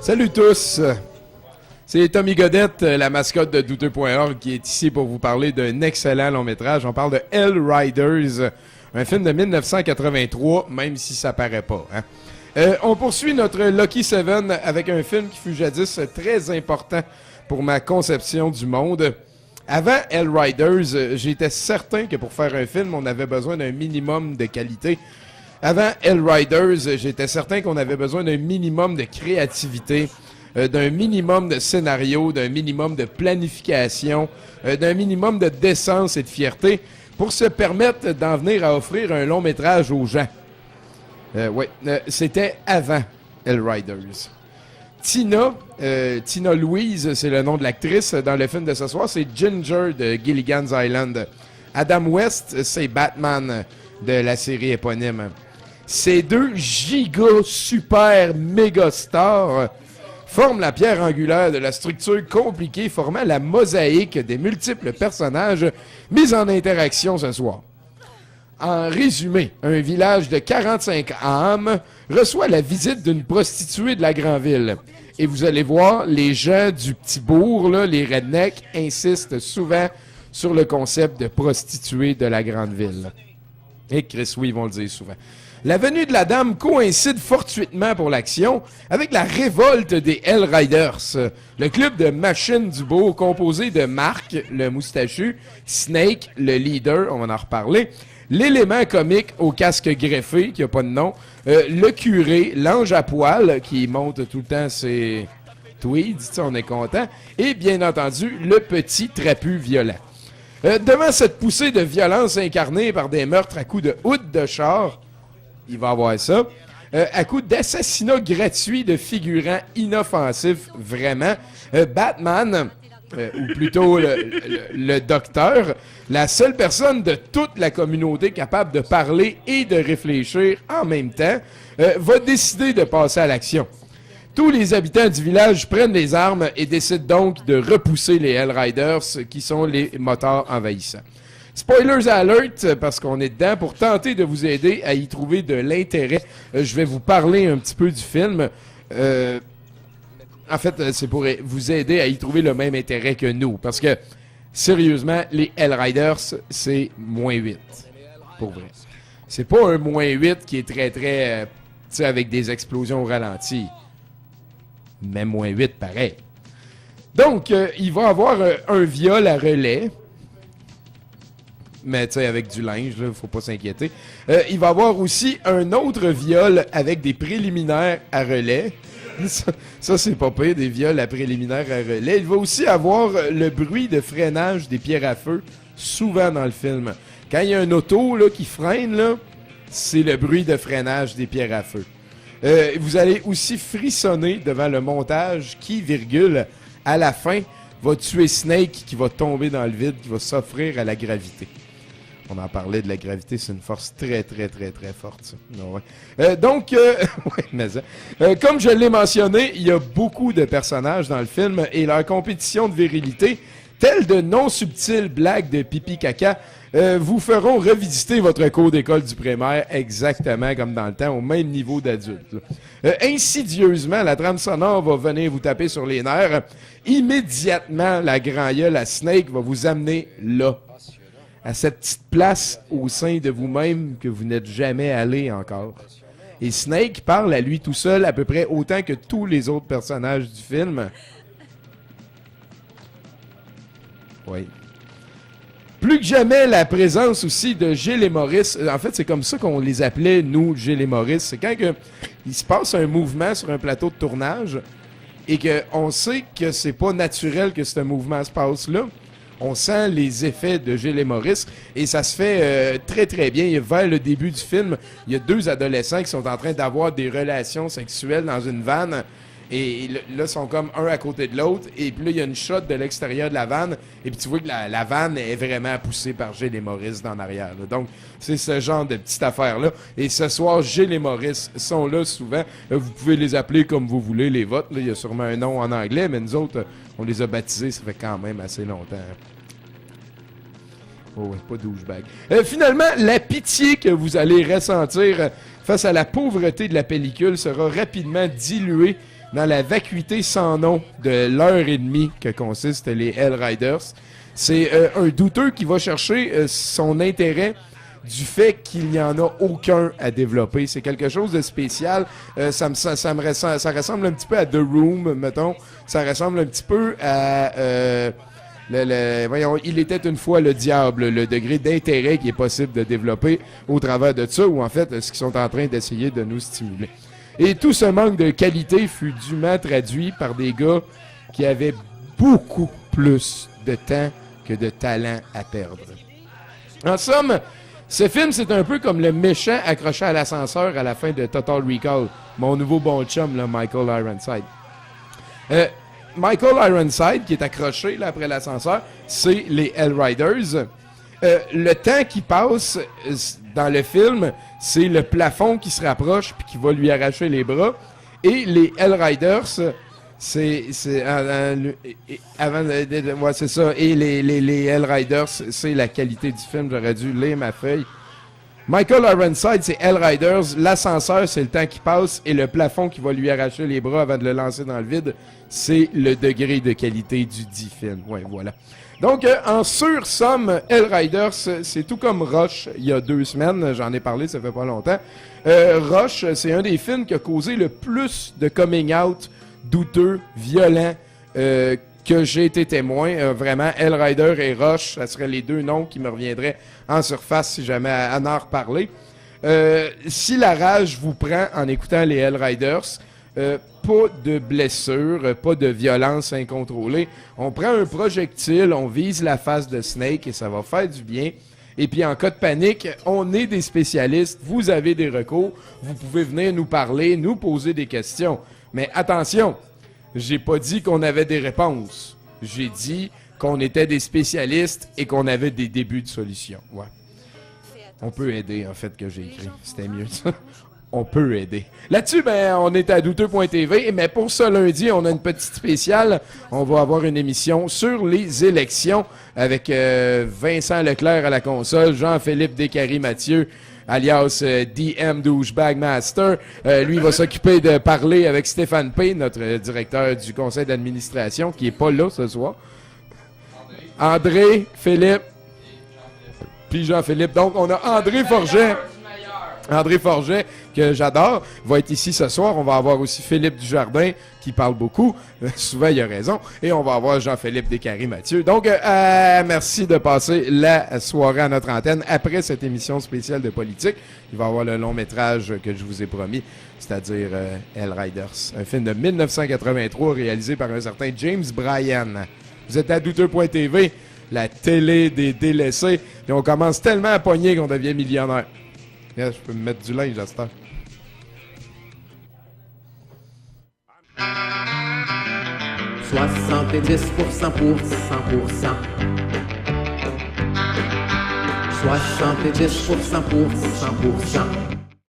Salut tous! C'est Tommy Godette, la mascotte de Douteux.org, qui est ici pour vous parler d'un excellent long métrage. On parle de Hell Riders, un film de 1983, même si ça paraît pas. Hein? On poursuit notre Lucky Seven avec un film qui fut jadis très important pour ma conception du monde. Avant Hell Riders, j'étais certain que pour faire un film, on avait besoin d'un minimum de qualité. Avant Hell Riders, j'étais certain qu'on avait besoin d'un minimum de créativité, d'un minimum de scénario, d'un minimum de planification, d'un minimum de décence et de fierté pour se permettre d'en venir à offrir un long métrage aux gens. C'était avant Hell Riders. Tina Louise, c'est le nom de l'actrice dans le film de ce soir, c'est Ginger de Gilligan's Island. Adam West, c'est Batman de la série éponyme. Ces deux giga super méga stars forment la pierre angulaire de la structure compliquée formant la mosaïque des multiples personnages mis en interaction ce soir. En résumé, un village de 45 âmes reçoit la visite d'une prostituée de la Grand'Ville. Et vous allez voir, les gens du petit bourg, là, les rednecks, insistent souvent sur le concept de prostituée de la Grand'Ville. Et Chris, oui, ils vont le dire souvent. La venue de la dame coïncide fortuitement pour l'action avec la révolte des Hell Riders, le club de machines du bourg composé de Mark, le moustachu, Snake, le leader, on va en reparler, l'élément comique au casque greffé, qui n'a pas de nom, le curé, l'ange à poil, qui monte tout le temps ses tweeds, on est content, et bien entendu, le petit trapu violent. Devant cette poussée de violence incarnée par des meurtres à coups de hood de char, il va avoir ça, à coups d'assassinats gratuits de figurants inoffensifs, vraiment, Batman, ou plutôt le docteur, la seule personne de toute la communauté capable de parler et de réfléchir en même temps, va décider de passer à l'action. Tous les habitants du village prennent les armes et décident donc de repousser les Hell Riders, qui sont les motards envahissants. Spoilers alert, parce qu'on est dedans, pour tenter de vous aider à y trouver de l'intérêt. Je vais vous parler un petit peu du film. En fait, c'est pour vous aider à y trouver le même intérêt que nous. Parce que, sérieusement, les Hell Riders, c'est -8. Pour vrai. C'est pas un -8 qui est très, très... tu sais, avec des explosions au ralenti. Mais -8, pareil. Donc, il va avoir un viol à relais. Mais tu sais, avec du linge, là, faut pas s'inquiéter. Il va y avoir aussi un autre viol avec des préliminaires à relais. Ça c'est pas pire, des viols à préliminaires à relais. Il va aussi avoir le bruit de freinage des pierres à feu, souvent dans le film. Quand il y a un auto là, qui freine, là, c'est le bruit de freinage des pierres à feu. Vous allez aussi frissonner devant le montage qui, virgule, à la fin, va tuer Snake qui va tomber dans le vide, qui va s'offrir à la gravité. On en parlait de la gravité, c'est une force très, très, très, très forte, ça. Ouais. Comme je l'ai mentionné, il y a beaucoup de personnages dans le film et leur compétition de virilité, telle de non-subtiles blagues de pipi-caca, vous feront revisiter votre cours d'école du primaire exactement comme dans le temps, au même niveau d'adulte. Insidieusement, la trame sonore va venir vous taper sur les nerfs. Immédiatement, la grand-gueule à Snake va vous amener là, à cette petite place au sein de vous-même que vous n'êtes jamais allé encore. Et Snake parle à lui tout seul à peu près autant que tous les autres personnages du film. Oui. Plus que jamais, la présence aussi de Gilles et Maurice. En fait, c'est comme ça qu'on les appelait, nous, Gilles et Maurice. C'est quand il se passe un mouvement sur un plateau de tournage et qu'on sait que c'est pas naturel que ce mouvement se passe là. On sent les effets de Gilles et Maurice et ça se fait très très bien. Vers le début du film, il y a deux adolescents qui sont en train d'avoir des relations sexuelles dans une vanne et là, ils sont comme un à côté de l'autre et puis là, il y a une shot de l'extérieur de la vanne et puis tu vois que la vanne est vraiment poussée par Gilles et Maurice dans l'arrière. Là. Donc, c'est ce genre de petite affaire-là. Et ce soir, Gilles et Maurice sont là souvent. Vous pouvez les appeler comme vous voulez, les votes. Là, il y a sûrement un nom en anglais, mais nous autres, on les a baptisés, ça fait quand même assez longtemps. Oh, pas douchebag. Finalement, la pitié que vous allez ressentir face à la pauvreté de la pellicule sera rapidement diluée dans la vacuité sans nom de l'heure et demie que consistent les Hellriders. C'est un douteux qui va chercher son intérêt du fait qu'il n'y en a aucun à développer. C'est quelque chose de spécial. Ça ressemble un petit peu à The Room, mettons. Ça ressemble un petit peu à... voyons, il était une fois le diable, le degré d'intérêt qui est possible de développer au travers de ça, ou en fait, ce qu'ils sont en train d'essayer de nous stimuler. Et tout ce manque de qualité fut dûment traduit par des gars qui avaient beaucoup plus de temps que de talent à perdre. En somme, ce film, c'est un peu comme le méchant accroché à l'ascenseur à la fin de Total Recall. Mon nouveau bon chum, là, Michael Ironside. Michael Ironside, qui est accroché là, après l'ascenseur, c'est les Hellriders. Le temps qui passe dans le film, c'est le plafond qui se rapproche puis qui va lui arracher les bras. Et les Hellriders, c'est ça. Et les Hellriders, c'est la qualité du film. J'aurais dû lire ma feuille. Michael Ironside, c'est Hellriders. L'ascenseur, c'est le temps qui passe. Et le plafond qui va lui arracher les bras avant de le lancer dans le vide, c'est le degré de qualité du dit film. Ouais, voilà. Donc, en sur-somme, Hellriders, c'est tout comme Rush, il y a 2 semaines. J'en ai parlé, ça fait pas longtemps. Rush, c'est un des films qui a causé le plus de coming-out douteux, violent, que j'ai été témoin. Vraiment, Hellrider et Rush, ça seraient les 2 noms qui me reviendraient en surface si jamais à en reparler. Si la rage vous prend en écoutant les Hellriders, pas de blessure, pas de violence incontrôlée. On prend un projectile, on vise la face de Snake et ça va faire du bien. Et puis en cas de panique, on est des spécialistes, vous avez des recours, vous pouvez venir nous parler, nous poser des questions. Mais attention, j'ai pas dit qu'on avait des réponses. J'ai dit qu'on était des spécialistes et qu'on avait des débuts de solutions. Ouais. On peut aider, en fait, que j'ai écrit. C'était mieux ça. On peut aider. Là-dessus, ben, on est à douteux.tv, mais pour ce lundi, on a une petite spéciale. On va avoir une émission sur les élections avec Vincent Leclerc à la console, Jean-Philippe Descaries-Mathieu, alias DM Douchebag Master. Lui, il va s'occuper de parler avec Stéphane P., notre directeur du conseil d'administration, qui est pas là ce soir. André, Philippe, puis Jean-Philippe. Donc, on a André Forget. André Forget, que j'adore, va être ici ce soir. On va avoir aussi Philippe Dujardin, qui parle beaucoup. Souvent, il a raison. Et on va avoir Jean-Philippe Descaries-Mathieu. Donc, merci de passer la soirée à notre antenne. Après cette émission spéciale de politique, il va y avoir le long métrage que je vous ai promis, c'est-à-dire Hellriders. Un film de 1983 réalisé par un certain James Bryan. Vous êtes à douteux.tv, la télé des délaissés. Et on commence tellement à pogner qu'on devient millionnaire. Yeah, je peux me mettre du linge à cette heure. « 70% pour 100%. 70% pour 100%.